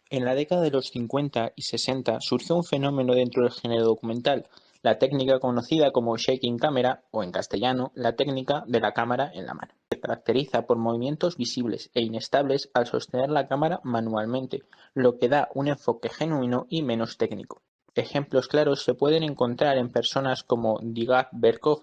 En la década de los 50 y 60 surgió un fenómeno dentro del género documental, la técnica conocida como shaking camera o en castellano, la técnica de la cámara en la mano. Se caracteriza por movimientos visibles e inestables al sostener la cámara manualmente, lo que da un enfoque genuino y menos técnico. Ejemplos claros se pueden encontrar en personas como Digat Berkov,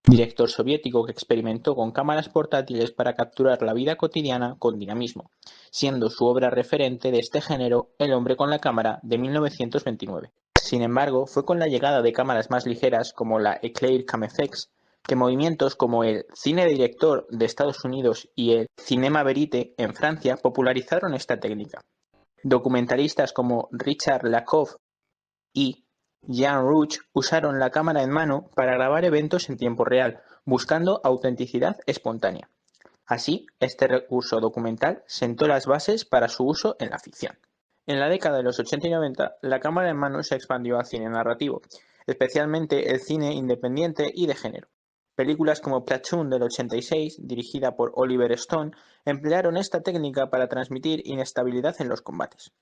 director soviético que experimentó con cámaras portátiles para capturar la vida cotidiana con dinamismo, siendo su obra referente de este género El hombre con la cámara de 1929. Sin embargo, fue con la llegada de cámaras más ligeras como la Eclair Cameflex que movimientos como el cine de director de Estados Unidos y el cinema verite en Francia popularizaron esta técnica. Documentalistas como Richard Lakoff y Jean Rouch usaron la cámara en mano para grabar eventos en tiempo real, buscando autenticidad espontánea. Así, este recurso documental sentó las bases para su uso en la ficción. En la década de los 80 y 90, la cámara en mano se expandió al cine narrativo, especialmente el cine independiente y de género. Películas como Platoon del 86, dirigida por Oliver Stone, emplearon esta técnica para transmitir inestabilidad en los combates.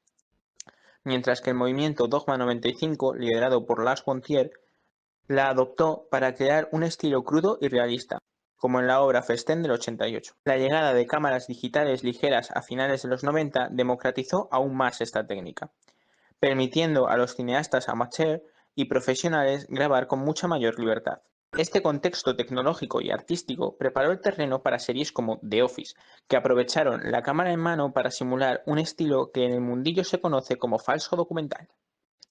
Mientras que el movimiento Dogma 95, liderado por Lars von Trier, la adoptó para crear un estilo crudo y realista, como en la obra Festen del 88. La llegada de cámaras digitales ligeras a finales de los 90 democratizó aún más esta técnica, permitiendo a los cineastas amateur y profesionales grabar con mucha mayor libertad. Este contexto tecnológico y artístico preparó el terreno para series como The Office, que aprovecharon la cámara en mano para simular un estilo que en el mundillo se conoce como falso documental.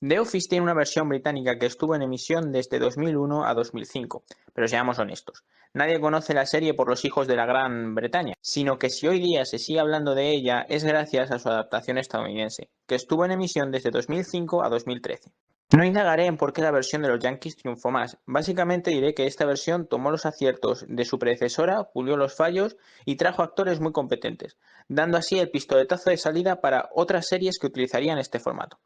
The Office tiene una versión británica que estuvo en emisión desde 2001 a 2005, pero seamos honestos, nadie conoce la serie por los hijos de la Gran Bretaña, sino que si hoy día se sigue hablando de ella es gracias a su adaptación estadounidense, que estuvo en emisión desde 2005 a 2013. No indagaré en por qué la versión de los Yankees triunfó más, básicamente diré que esta versión tomó los aciertos de su predecesora, pulió los fallos y trajo actores muy competentes, dando así el pistoletazo de salida para otras series que utilizarían este formato.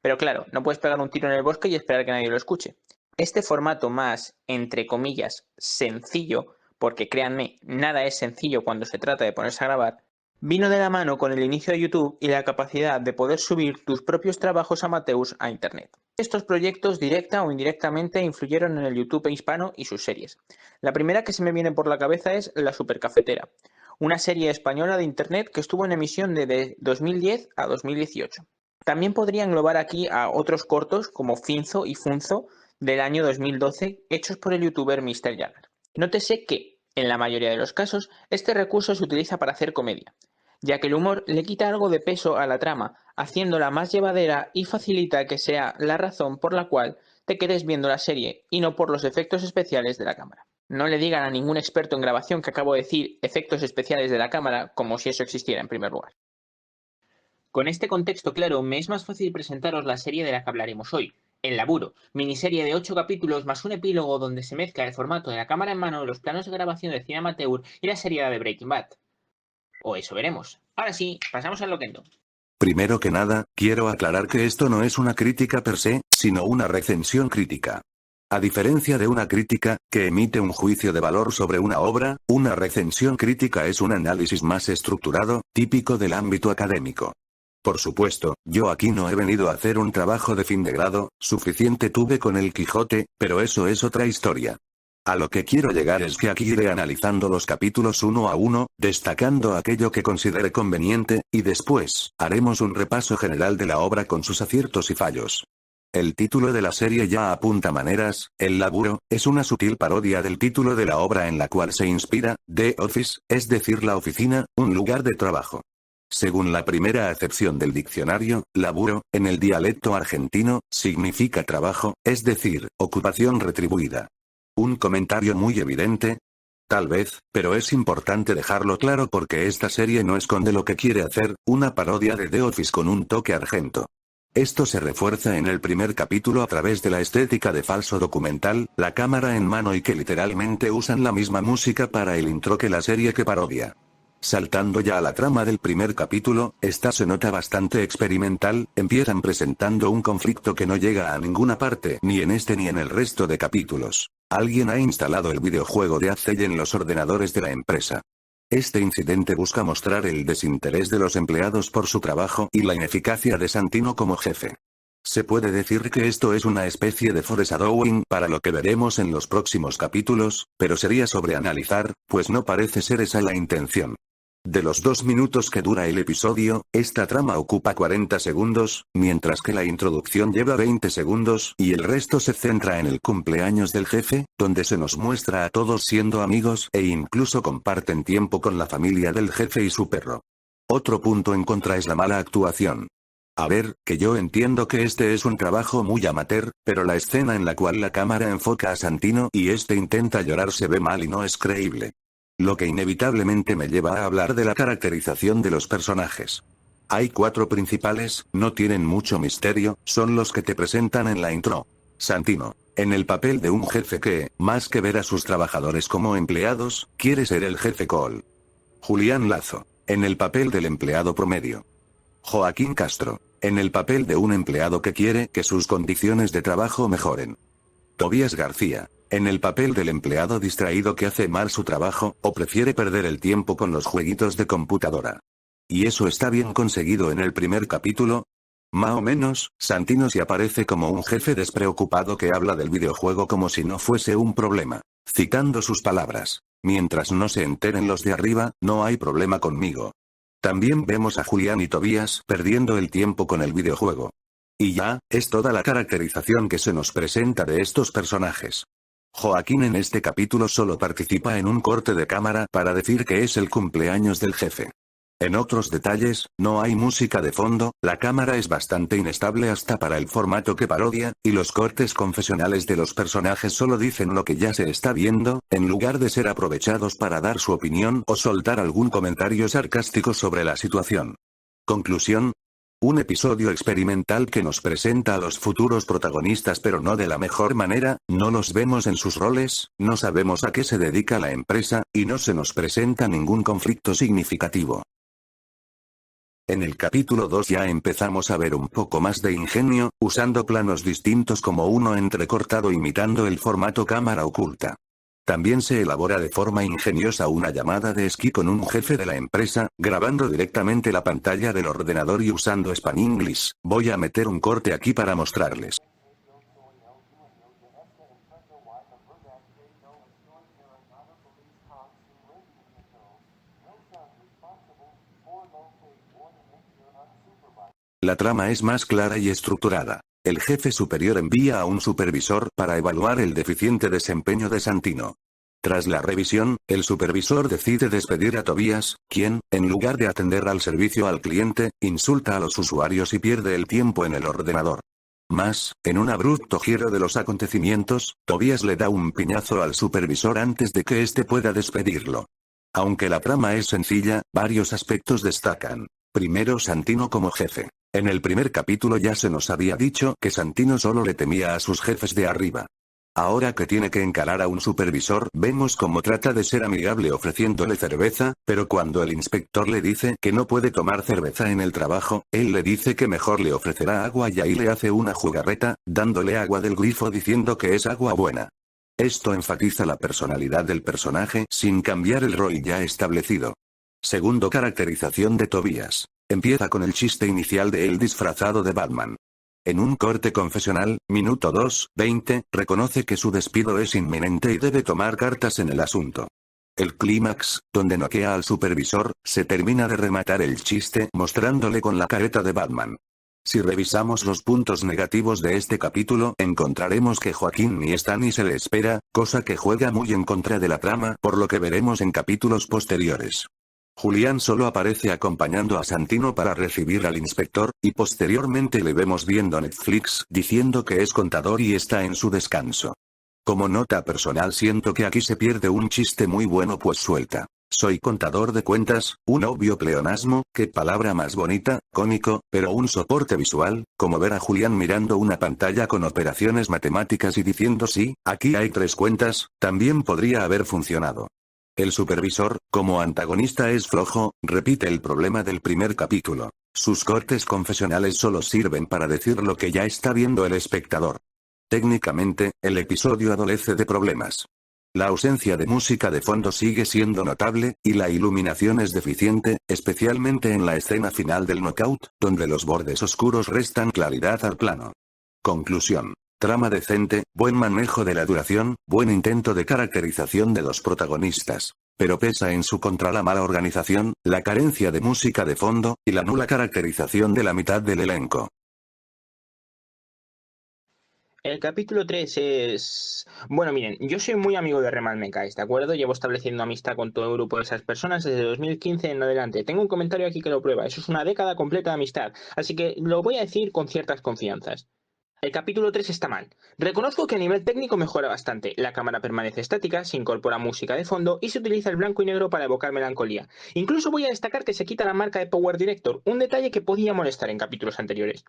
Pero claro, no puedes pegar un tiro en el bosque y esperar que nadie lo escuche. Este formato más, entre comillas, sencillo, porque créanme, nada es sencillo cuando se trata de ponerse a grabar, vino de la mano con el inicio de YouTube y la capacidad de poder subir tus propios trabajos amateurs a Internet. Estos proyectos directa o indirectamente influyeron en el YouTube hispano y sus series. La primera que se me viene por la cabeza es La Supercafetera, una serie española de Internet que estuvo en emisión de 2010 a 2018. También podría englobar aquí a otros cortos como Finzo y Funzo del año 2012 hechos por el youtuber Mr. Jagger. Nótese que, en la mayoría de los casos, este recurso se utiliza para hacer comedia, ya que el humor le quita algo de peso a la trama, haciéndola más llevadera y facilita que sea la razón por la cual te quedes viendo la serie y no por los efectos especiales de la cámara. No le digan a ningún experto en grabación que acabo de decir efectos especiales de la cámara como si eso existiera en primer lugar. Con este contexto claro, me es más fácil presentaros la serie de la que hablaremos hoy, El Laburo, miniserie de 8 capítulos más un epílogo donde se mezcla el formato de la cámara en mano, los planos de grabación de cine amateur y la seriedad de Breaking Bad. O eso veremos. Ahora sí, pasamos al loquendo. Primero que nada, quiero aclarar que esto no es una crítica per se, sino una recensión crítica. A diferencia de una crítica, que emite un juicio de valor sobre una obra, una recensión crítica es un análisis más estructurado, típico del ámbito académico. Por supuesto, yo aquí no he venido a hacer un trabajo de fin de grado, suficiente tuve con el Quijote, pero eso es otra historia. A lo que quiero llegar es que aquí iré analizando los capítulos uno a uno, destacando aquello que considere conveniente, y después, haremos un repaso general de la obra con sus aciertos y fallos. El título de la serie ya apunta maneras, El Laburo, es una sutil parodia del título de la obra en la cual se inspira, The Office, es decir la oficina, un lugar de trabajo. Según la primera acepción del diccionario, laburo, en el dialecto argentino, significa trabajo, es decir, ocupación retribuida. ¿Un comentario muy evidente? Tal vez, pero es importante dejarlo claro porque esta serie no esconde lo que quiere hacer, una parodia de The Office con un toque argento. Esto se refuerza en el primer capítulo a través de la estética de falso documental, la cámara en mano y que literalmente usan la misma música para el intro que la serie que parodia. Saltando ya a la trama del primer capítulo, esta se nota bastante experimental, empiezan presentando un conflicto que no llega a ninguna parte, ni en este ni en el resto de capítulos. Alguien ha instalado el videojuego de Accel en los ordenadores de la empresa. Este incidente busca mostrar el desinterés de los empleados por su trabajo y la ineficacia de Santino como jefe. Se puede decir que esto es una especie de foreshadowing para lo que veremos en los próximos capítulos, pero sería sobreanalizar, pues no parece ser esa la intención. De los 2 minutos que dura el episodio, esta trama ocupa 40 segundos, mientras que la introducción lleva 20 segundos y el resto se centra en el cumpleaños del jefe, donde se nos muestra a todos siendo amigos e incluso comparten tiempo con la familia del jefe y su perro. Otro punto en contra es la mala actuación. A ver, que yo entiendo que este es un trabajo muy amateur, pero la escena en la cual la cámara enfoca a Santino y este intenta llorar se ve mal y no es creíble. Lo que inevitablemente me lleva a hablar de la caracterización de los personajes. Hay 4 principales, no tienen mucho misterio, son los que te presentan en la intro. Santino, en el papel de un jefe que, más que ver a sus trabajadores como empleados, quiere ser el jefe Cole. Julián Lazo, en el papel del empleado promedio. Joaquín Castro, en el papel de un empleado que quiere que sus condiciones de trabajo mejoren. Tobías García, en el papel del empleado distraído que hace mal su trabajo, o prefiere perder el tiempo con los jueguitos de computadora. ¿Y eso está bien conseguido en el primer capítulo? Más o menos, Santino sí aparece como un jefe despreocupado que habla del videojuego como si no fuese un problema. Citando sus palabras: mientras no se enteren los de arriba, no hay problema conmigo. También vemos a Julián y Tobías perdiendo el tiempo con el videojuego. Y ya, es toda la caracterización que se nos presenta de estos personajes. Joaquín en este capítulo solo participa en un corte de cámara para decir que es el cumpleaños del jefe. En otros detalles, no hay música de fondo, la cámara es bastante inestable hasta para el formato que parodia, y los cortes confesionales de los personajes solo dicen lo que ya se está viendo, en lugar de ser aprovechados para dar su opinión o soltar algún comentario sarcástico sobre la situación. Conclusión: un episodio experimental que nos presenta a los futuros protagonistas pero no de la mejor manera, no los vemos en sus roles, no sabemos a qué se dedica la empresa, y no se nos presenta ningún conflicto significativo. En el capítulo 2 ya empezamos a ver un poco más de ingenio, usando planos distintos como uno entrecortado imitando el formato cámara oculta. También se elabora de forma ingeniosa una llamada de esquí con un jefe de la empresa, grabando directamente la pantalla del ordenador y usando Spanglish. Voy a meter un corte aquí para mostrarles. La trama es más clara y estructurada. El jefe superior envía a un supervisor para evaluar el deficiente desempeño de Santino. Tras la revisión, el supervisor decide despedir a Tobías, quien, en lugar de atender al servicio al cliente, insulta a los usuarios y pierde el tiempo en el ordenador. Más, en un abrupto giro de los acontecimientos, Tobías le da un piñazo al supervisor antes de que éste pueda despedirlo. Aunque la trama es sencilla, varios aspectos destacan. Primero, Santino como jefe. En el primer capítulo ya se nos había dicho que Santino solo le temía a sus jefes de arriba. Ahora que tiene que encarar a un supervisor, vemos cómo trata de ser amigable ofreciéndole cerveza, pero cuando el inspector le dice que no puede tomar cerveza en el trabajo, él le dice que mejor le ofrecerá agua y ahí le hace una jugarreta, dándole agua del grifo diciendo que es agua buena. Esto enfatiza la personalidad del personaje sin cambiar el rol ya establecido. Segundo, caracterización de Tobías. Empieza con el chiste inicial de él disfrazado de Batman. En un corte confesional, minuto 2:20, reconoce que su despido es inminente y debe tomar cartas en el asunto. El clímax, donde noquea al supervisor, se termina de rematar el chiste mostrándole con la careta de Batman. Si revisamos los puntos negativos de este capítulo, encontraremos que Joaquín ni está ni se le espera, cosa que juega muy en contra de la trama, por lo que veremos en capítulos posteriores. Julián solo aparece acompañando a Santino para recibir al inspector, y posteriormente le vemos viendo Netflix diciendo que es contador y está en su descanso. Como nota personal siento que aquí se pierde un chiste muy bueno pues suelta: soy contador de cuentas, un obvio pleonasmo, qué palabra más bonita, cómico, pero un soporte visual, como ver a Julián mirando una pantalla con operaciones matemáticas y diciendo sí, aquí hay 3 cuentas, también podría haber funcionado. El supervisor, como antagonista es flojo, repite el problema del primer capítulo. Sus cortes confesionales solo sirven para decir lo que ya está viendo el espectador. Técnicamente, el episodio adolece de problemas. La ausencia de música de fondo sigue siendo notable, y la iluminación es deficiente, especialmente en la escena final del knockout, donde los bordes oscuros restan claridad al plano. Conclusión. Trama decente, buen manejo de la duración, buen intento de caracterización de los protagonistas. Pero pesa en su contra la mala organización, la carencia de música de fondo, y la nula caracterización de la mitad del elenco. El capítulo 3 es... Bueno, miren, yo soy muy amigo de Reman Mekais, ¿de acuerdo? Llevo estableciendo amistad con todo el grupo de esas personas desde 2015 en adelante. Tengo un comentario aquí que lo prueba. Eso es una década completa de amistad. Así que lo voy a decir con ciertas confianzas. El capítulo 3 está mal. Reconozco que a nivel técnico mejora bastante. La cámara permanece estática, se incorpora música de fondo y se utiliza el blanco y negro para evocar melancolía. Incluso voy a destacar que se quita la marca de Power Director, un detalle que podía molestar en capítulos anteriores.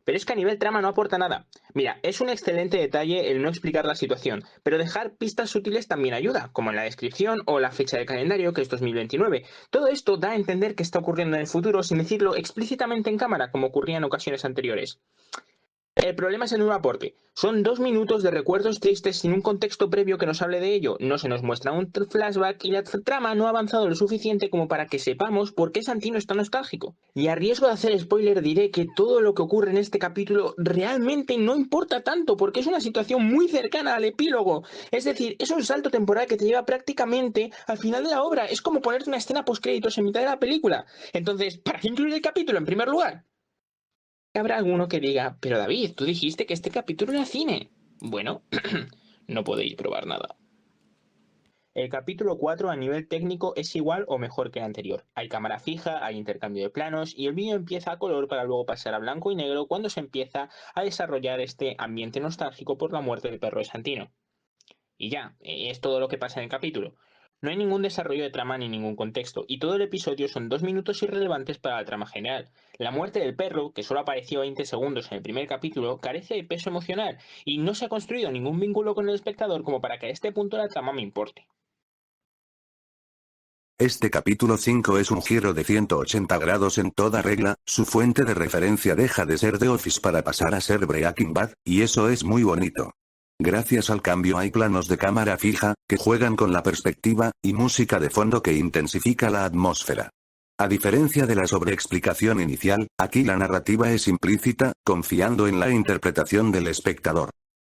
Pero es que a nivel trama no aporta nada. Mira, es un excelente detalle el no explicar la situación, pero dejar pistas sutiles también ayuda, como en la descripción o la fecha de calendario, que es 2029. Todo esto da a entender que está ocurriendo en el futuro sin decirlo explícitamente en cámara, como ocurría en ocasiones anteriores. El problema es el nuevo aporte. Son 2 minutos de recuerdos tristes sin un contexto previo que nos hable de ello. No se nos muestra un flashback y la trama no ha avanzado lo suficiente como para que sepamos por qué Santino está nostálgico. Y a riesgo de hacer spoiler diré que todo lo que ocurre en este capítulo realmente no importa tanto porque es una situación muy cercana al epílogo. Es decir, es un salto temporal que te lleva prácticamente al final de la obra. Es como ponerte una escena postcréditos en mitad de la película. Entonces, ¿para qué incluir el capítulo en primer lugar? Habrá alguno que diga, pero David, tú dijiste que este capítulo era cine. Bueno, no podéis probar nada. El capítulo 4 a nivel técnico es igual o mejor que el anterior. Hay cámara fija, hay intercambio de planos y el vídeo empieza a color para luego pasar a blanco y negro cuando se empieza a desarrollar este ambiente nostálgico por la muerte del perro de Santino. Y ya, es todo lo que pasa en el capítulo. No hay ningún desarrollo de trama ni ningún contexto, y todo el episodio son 2 minutos irrelevantes para la trama general. La muerte del perro, que solo apareció 20 segundos en el primer capítulo, carece de peso emocional, y no se ha construido ningún vínculo con el espectador como para que a este punto la trama me importe. Este capítulo 5 es un giro de 180 grados en toda regla, su fuente de referencia deja de ser The Office para pasar a ser Breaking Bad, y eso es muy bonito. Gracias al cambio hay planos de cámara fija, que juegan con la perspectiva, y música de fondo que intensifica la atmósfera. A diferencia de la sobreexplicación inicial, aquí la narrativa es implícita, confiando en la interpretación del espectador.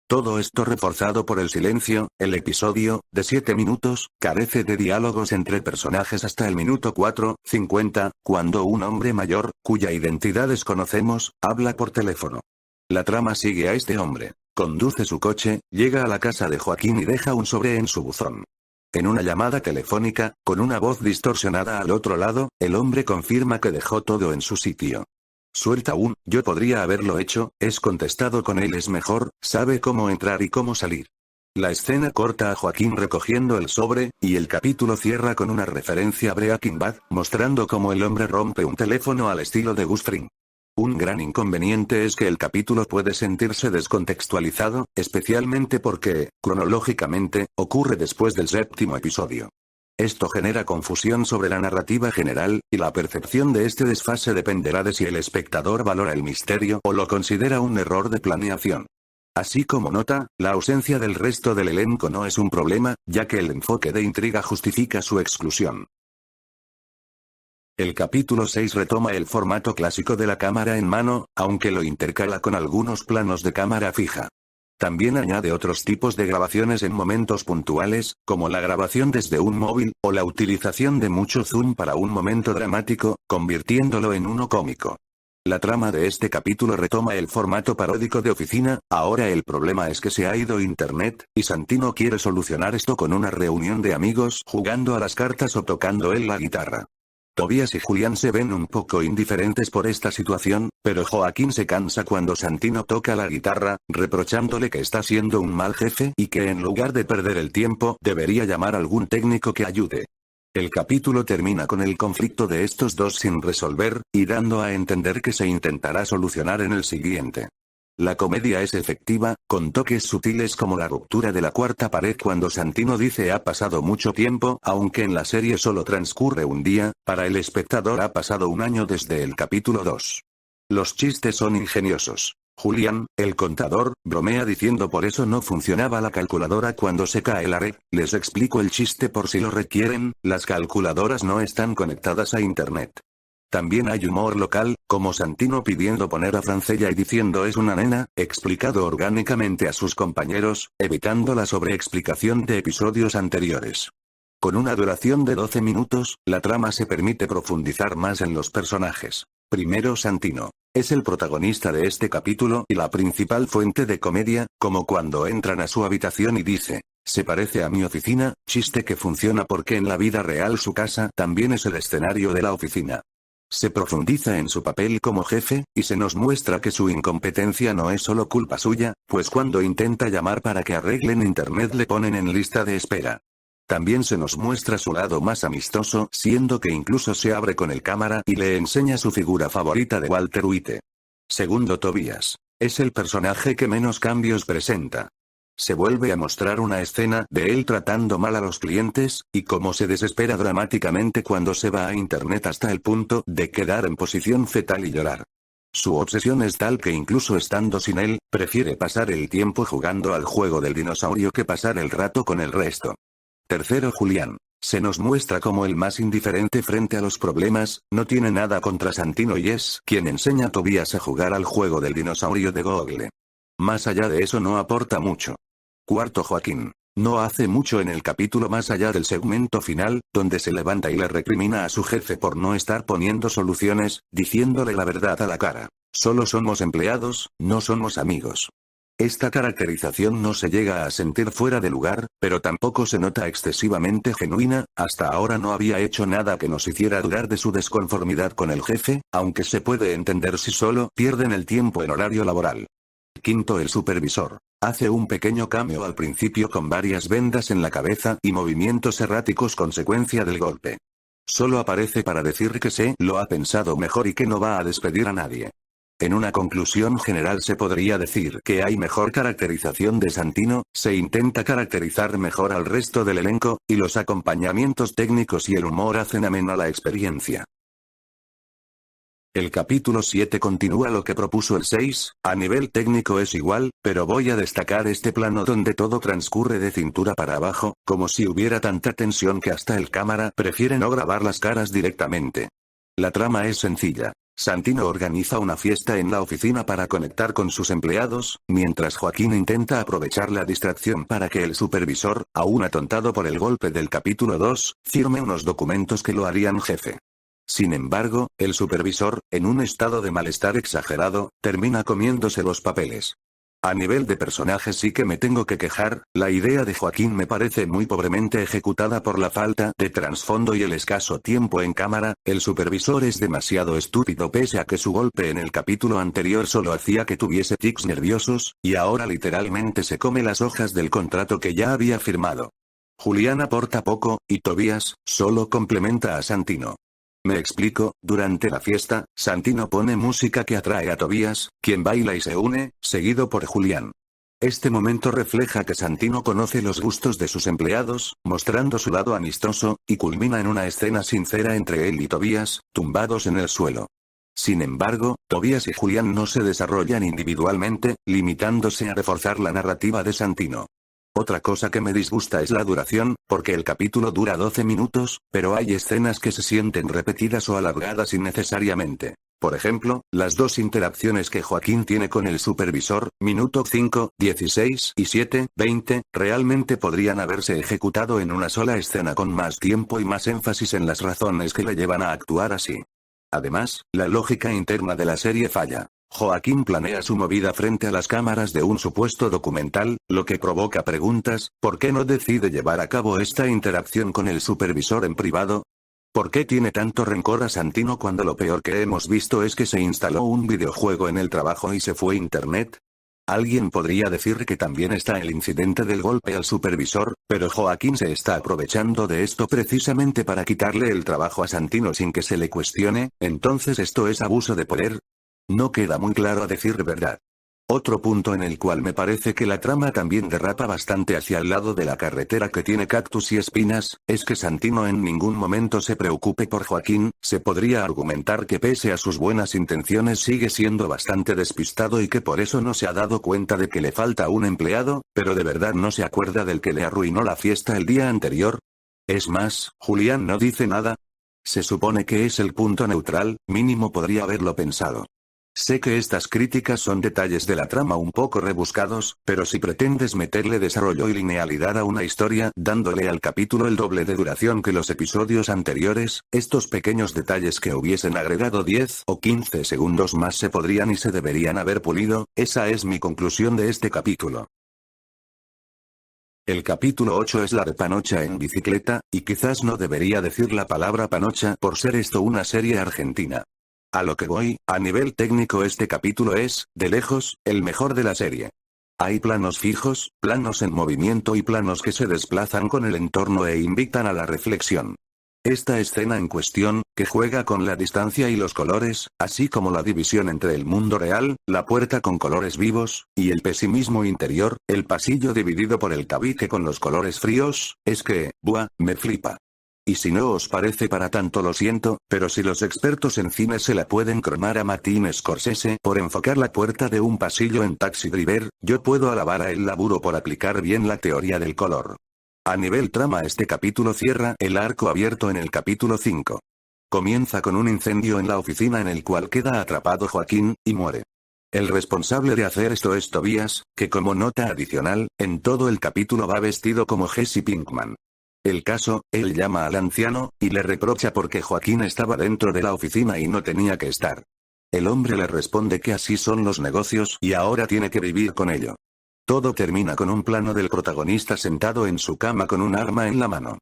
Todo esto reforzado por el silencio, el episodio, de 7 minutos, carece de diálogos entre personajes hasta el minuto 4:50, cuando un hombre mayor, cuya identidad desconocemos, habla por teléfono. La trama sigue a este hombre. Conduce su coche, llega a la casa de Joaquín y deja un sobre en su buzón. En una llamada telefónica, con una voz distorsionada al otro lado, el hombre confirma que dejó todo en su sitio. Suelta un, yo podría haberlo hecho, es contestado con él es mejor, sabe cómo entrar y cómo salir. La escena corta a Joaquín recogiendo el sobre, y el capítulo cierra con una referencia a Breaking Bad, mostrando cómo el hombre rompe un teléfono al estilo de Gus Fring. Un gran inconveniente es que el capítulo puede sentirse descontextualizado, especialmente porque, cronológicamente, ocurre después del 7º episodio. Esto genera confusión sobre la narrativa general, y la percepción de este desfase dependerá de si el espectador valora el misterio o lo considera un error de planeación. Así como nota, la ausencia del resto del elenco no es un problema, ya que el enfoque de intriga justifica su exclusión. El capítulo 6 retoma el formato clásico de la cámara en mano, aunque lo intercala con algunos planos de cámara fija. También añade otros tipos de grabaciones en momentos puntuales, como la grabación desde un móvil, o la utilización de mucho zoom para un momento dramático, convirtiéndolo en uno cómico. La trama de este capítulo retoma el formato paródico de oficina, ahora el problema es que se ha ido internet, y Santino quiere solucionar esto con una reunión de amigos jugando a las cartas o tocando él la guitarra. Tobias y Julián se ven un poco indiferentes por esta situación, pero Joaquín se cansa cuando Santino toca la guitarra, reprochándole que está siendo un mal jefe y que en lugar de perder el tiempo, debería llamar a algún técnico que ayude. El capítulo termina con el conflicto de estos dos sin resolver, y dando a entender que se intentará solucionar en el siguiente. La comedia es efectiva, con toques sutiles como la ruptura de la cuarta pared cuando Santino dice ha pasado mucho tiempo, aunque en la serie solo transcurre un día, para el espectador ha pasado un año desde el capítulo 2. Los chistes son ingeniosos. Julián, el contador, bromea diciendo por eso no funcionaba la calculadora cuando se cae la red. Les explico el chiste por si lo requieren, las calculadoras no están conectadas a internet. También hay humor local, como Santino pidiendo poner a Francella y diciendo es una nena, explicado orgánicamente a sus compañeros, evitando la sobreexplicación de episodios anteriores. Con una duración de 12 minutos, la trama se permite profundizar más en los personajes. Primero Santino. Es el protagonista de este capítulo y la principal fuente de comedia, como cuando entran a su habitación y dice, se parece a mi oficina, chiste que funciona porque en la vida real su casa también es el escenario de la oficina. Se profundiza en su papel como jefe, y se nos muestra que su incompetencia no es solo culpa suya, pues cuando intenta llamar para que arreglen internet le ponen en lista de espera. También se nos muestra su lado más amistoso, siendo que incluso se abre con el cámara y le enseña su figura favorita de Walter White. Segundo Tobías. Es el personaje que menos cambios presenta. Se vuelve a mostrar una escena de él tratando mal a los clientes, y cómo se desespera dramáticamente cuando se va a internet hasta el punto de quedar en posición fetal y llorar. Su obsesión es tal que incluso estando sin él, prefiere pasar el tiempo jugando al juego del dinosaurio que pasar el rato con el resto. Tercero Julián. Se nos muestra como el más indiferente frente a los problemas, no tiene nada contra Santino y es quien enseña a Tobías a jugar al juego del dinosaurio de Google. Más allá de eso no aporta mucho. Cuarto Joaquín. No hace mucho en el capítulo más allá del segmento final, donde se levanta y le recrimina a su jefe por no estar poniendo soluciones, diciéndole la verdad a la cara. Solo somos empleados, no somos amigos. Esta caracterización no se llega a sentir fuera de lugar, pero tampoco se nota excesivamente genuina, hasta ahora no había hecho nada que nos hiciera dudar de su desconformidad con el jefe, aunque se puede entender si solo pierden el tiempo en horario laboral. Quinto el supervisor. Hace un pequeño cameo al principio con varias vendas en la cabeza y movimientos erráticos consecuencia del golpe. Solo aparece para decir que se lo ha pensado mejor y que no va a despedir a nadie. En una conclusión general se podría decir que hay mejor caracterización de Santino, se intenta caracterizar mejor al resto del elenco, y los acompañamientos técnicos y el humor hacen amena la experiencia. El capítulo 7 continúa lo que propuso el 6, a nivel técnico es igual, pero voy a destacar este plano donde todo transcurre de cintura para abajo, como si hubiera tanta tensión que hasta el cámara prefiere no grabar las caras directamente. La trama es sencilla. Santino organiza una fiesta en la oficina para conectar con sus empleados, mientras Joaquín intenta aprovechar la distracción para que el supervisor, aún atontado por el golpe del capítulo 2, firme unos documentos que lo harían jefe. Sin embargo, el supervisor, en un estado de malestar exagerado, termina comiéndose los papeles. A nivel de personaje sí que me tengo que quejar, la idea de Joaquín me parece muy pobremente ejecutada por la falta de trasfondo y el escaso tiempo en cámara, el supervisor es demasiado estúpido pese a que su golpe en el capítulo anterior solo hacía que tuviese tics nerviosos, y ahora literalmente se come las hojas del contrato que ya había firmado. Julián aporta poco, y Tobías, solo complementa a Santino. Me explico, durante la fiesta, Santino pone música que atrae a Tobías, quien baila y se une, seguido por Julián. Este momento refleja que Santino conoce los gustos de sus empleados, mostrando su lado amistoso, y culmina en una escena sincera entre él y Tobías, tumbados en el suelo. Sin embargo, Tobías y Julián no se desarrollan individualmente, limitándose a reforzar la narrativa de Santino. Otra cosa que me disgusta es la duración, porque el capítulo dura 12 minutos, pero hay escenas que se sienten repetidas o alargadas innecesariamente. Por ejemplo, las dos interacciones que Joaquín tiene con el supervisor, minuto 5, 16 y 7, 20, realmente podrían haberse ejecutado en una sola escena con más tiempo y más énfasis en las razones que le llevan a actuar así. Además, la lógica interna de la serie falla. Joaquín planea su movida frente a las cámaras de un supuesto documental, lo que provoca preguntas, ¿por qué no decide llevar a cabo esta interacción con el supervisor en privado? ¿Por qué tiene tanto rencor a Santino cuando lo peor que hemos visto es que se instaló un videojuego en el trabajo y se fue a internet? Alguien podría decir que también está el incidente del golpe al supervisor, pero Joaquín se está aprovechando de esto precisamente para quitarle el trabajo a Santino sin que se le cuestione, entonces esto es abuso de poder. No queda muy claro a decir verdad. Otro punto en el cual me parece que la trama también derrapa bastante hacia el lado de la carretera que tiene cactus y espinas, es que Santino en ningún momento se preocupe por Joaquín. Se podría argumentar que pese a sus buenas intenciones sigue siendo bastante despistado y que por eso no se ha dado cuenta de que le falta un empleado, pero de verdad no se acuerda del que le arruinó la fiesta el día anterior. Es más, Julián no dice nada. Se supone que es el punto neutral, mínimo podría haberlo pensado. Sé que estas críticas son detalles de la trama un poco rebuscados, pero si pretendes meterle desarrollo y linealidad a una historia, dándole al capítulo el doble de duración que los episodios anteriores, estos pequeños detalles que hubiesen agregado 10 o 15 segundos más se podrían y se deberían haber pulido. Esa es mi conclusión de este capítulo. El capítulo 8 es la de Panocha en bicicleta, y quizás no debería decir la palabra panocha por ser esto una serie argentina. A lo que voy, a nivel técnico este capítulo es, de lejos, el mejor de la serie. Hay planos fijos, planos en movimiento y planos que se desplazan con el entorno e invitan a la reflexión. Esta escena en cuestión, que juega con la distancia y los colores, así como la división entre el mundo real, la puerta con colores vivos, y el pesimismo interior, el pasillo dividido por el tabique con los colores fríos, es que, ¡buah!, me flipa. Y si no os parece para tanto lo siento, pero si los expertos en cine se la pueden cromar a Martin Scorsese por enfocar la puerta de un pasillo en Taxi Driver, yo puedo alabar a el laburo por aplicar bien la teoría del color. A nivel trama este capítulo cierra el arco abierto en el capítulo 5. Comienza con un incendio en la oficina en el cual queda atrapado Joaquín, y muere. El responsable de hacer esto es Tobias, que como nota adicional, en todo el capítulo va vestido como Jesse Pinkman. El caso, él llama al anciano, y le reprocha porque Joaquín estaba dentro de la oficina y no tenía que estar. El hombre le responde que así son los negocios y ahora tiene que vivir con ello. Todo termina con un plano del protagonista sentado en su cama con un arma en la mano.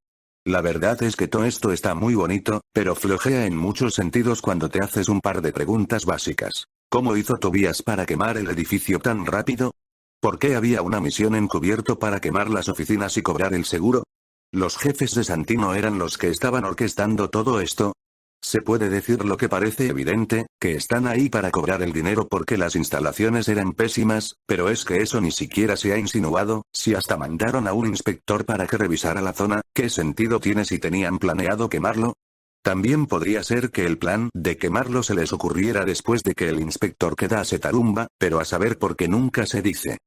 La verdad es que todo esto está muy bonito, pero flojea en muchos sentidos cuando te haces un par de preguntas básicas. ¿Cómo hizo Tobias para quemar el edificio tan rápido? ¿Por qué había una misión encubierto para quemar las oficinas y cobrar el seguro? ¿Los jefes de Santino eran los que estaban orquestando todo esto? Se puede decir lo que parece evidente, que están ahí para cobrar el dinero porque las instalaciones eran pésimas, pero es que eso ni siquiera se ha insinuado. Si hasta mandaron a un inspector para que revisara la zona, ¿qué sentido tiene si tenían planeado quemarlo? También podría ser que el plan de quemarlo se les ocurriera después de que el inspector quedase tarumba, pero a saber por qué nunca se dice.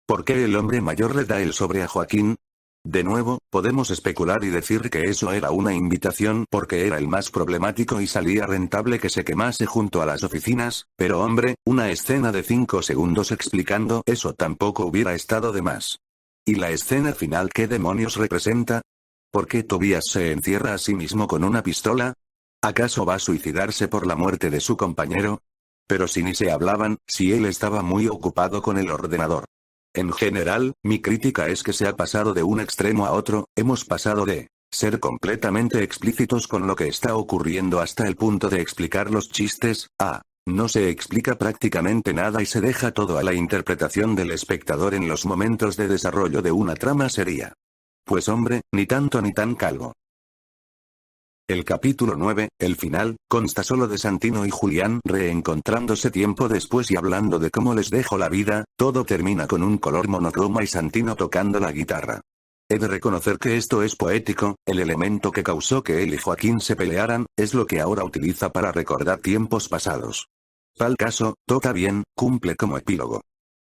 ¿Por qué el hombre mayor le da el sobre a Joaquín? De nuevo, podemos especular y decir que eso era una invitación porque era el más problemático y salía rentable que se quemase junto a las oficinas, pero hombre, una escena de 5 segundos explicando eso tampoco hubiera estado de más. ¿Y la escena final qué demonios representa? ¿Por qué Tobias se encierra a sí mismo con una pistola? ¿Acaso va a suicidarse por la muerte de su compañero? Pero si ni se hablaban, si él estaba muy ocupado con el ordenador. En general, mi crítica es que se ha pasado de un extremo a otro, hemos pasado de ser completamente explícitos con lo que está ocurriendo hasta el punto de explicar los chistes, a no se explica prácticamente nada y se deja todo a la interpretación del espectador en los momentos de desarrollo de una trama seria. Pues hombre, ni tanto ni tan calvo. El capítulo 9, el final, consta solo de Santino y Julián reencontrándose tiempo después y hablando de cómo les dejó la vida. Todo termina con un color monocroma y Santino tocando la guitarra. He de reconocer que esto es poético, el elemento que causó que él y Joaquín se pelearan, es lo que ahora utiliza para recordar tiempos pasados. Tal caso, toca bien, cumple como epílogo.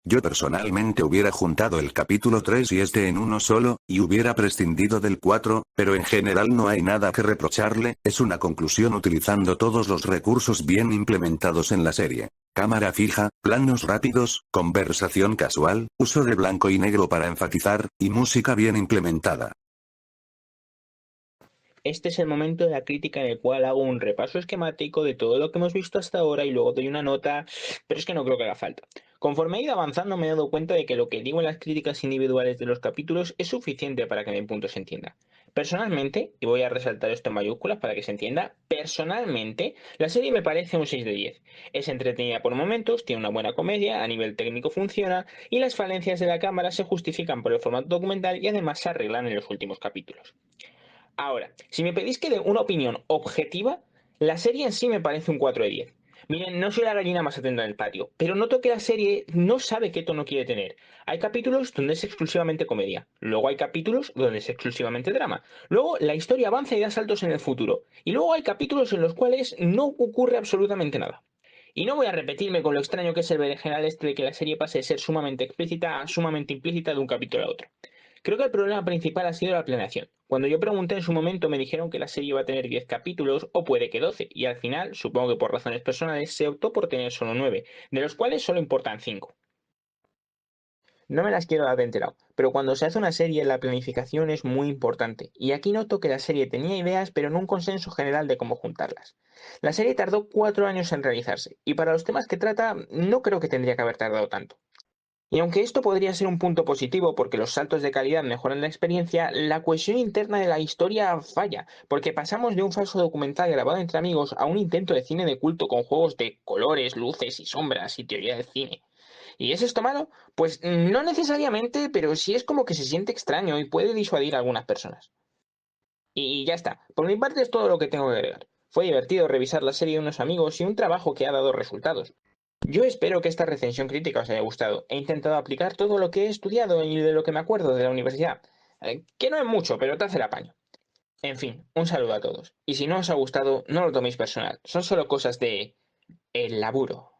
Yo personalmente hubiera juntado el capítulo 3 y este en uno solo, y hubiera prescindido del 4, pero en general no hay nada que reprocharle, es una conclusión utilizando todos los recursos bien implementados en la serie. Cámara fija, planos rápidos, conversación casual, uso de blanco y negro para enfatizar, y música bien implementada. Este es el momento de la crítica en el cual hago un repaso esquemático de todo lo que hemos visto hasta ahora y luego doy una nota, pero es que no creo que haga falta. Conforme he ido avanzando me he dado cuenta de que lo que digo en las críticas individuales de los capítulos es suficiente para que mi punto se entienda. Personalmente, y voy a resaltar esto en mayúsculas para que se entienda, personalmente, la serie me parece un 6 de 10. Es entretenida por momentos, tiene una buena comedia, a nivel técnico funciona, y las falencias de la cámara se justifican por el formato documental y además se arreglan en los últimos capítulos. Ahora, si me pedís que dé una opinión objetiva, la serie en sí me parece un 4 de 10. Miren, no soy la gallina más atenta del patio, pero noto que la serie no sabe qué tono quiere tener. Hay capítulos donde es exclusivamente comedia, luego hay capítulos donde es exclusivamente drama, luego la historia avanza y da saltos en el futuro, y luego hay capítulos en los cuales no ocurre absolutamente nada. Y no voy a repetirme con lo extraño que es el berenjenal este de que la serie pase de ser sumamente explícita a sumamente implícita de un capítulo a otro. Creo que el problema principal ha sido la planeación. Cuando yo pregunté en su momento me dijeron que la serie iba a tener 10 capítulos o puede que 12, y al final, supongo que por razones personales, se optó por tener solo 9, de los cuales solo importan 5. No me las quiero dar de enterado, pero cuando se hace una serie la planificación es muy importante, y aquí noto que la serie tenía ideas pero no un consenso general de cómo juntarlas. La serie tardó 4 años en realizarse, y para los temas que trata no creo que tendría que haber tardado tanto. Y aunque esto podría ser un punto positivo porque los saltos de calidad mejoran la experiencia, la cohesión interna de la historia falla, porque pasamos de un falso documental grabado entre amigos a un intento de cine de culto con juegos de colores, luces y sombras y teoría del cine. ¿Y es esto malo? Pues no necesariamente, pero sí es como que se siente extraño y puede disuadir a algunas personas. Y ya está, por mi parte es todo lo que tengo que agregar. Fue divertido revisar la serie de unos amigos y un trabajo que ha dado resultados. Yo espero que esta recensión crítica os haya gustado. He intentado aplicar todo lo que he estudiado y de lo que me acuerdo de la universidad. Que no es mucho, pero te hace el apaño. En fin, un saludo a todos. Y si no os ha gustado, no lo toméis personal. Son solo cosas de... el laburo.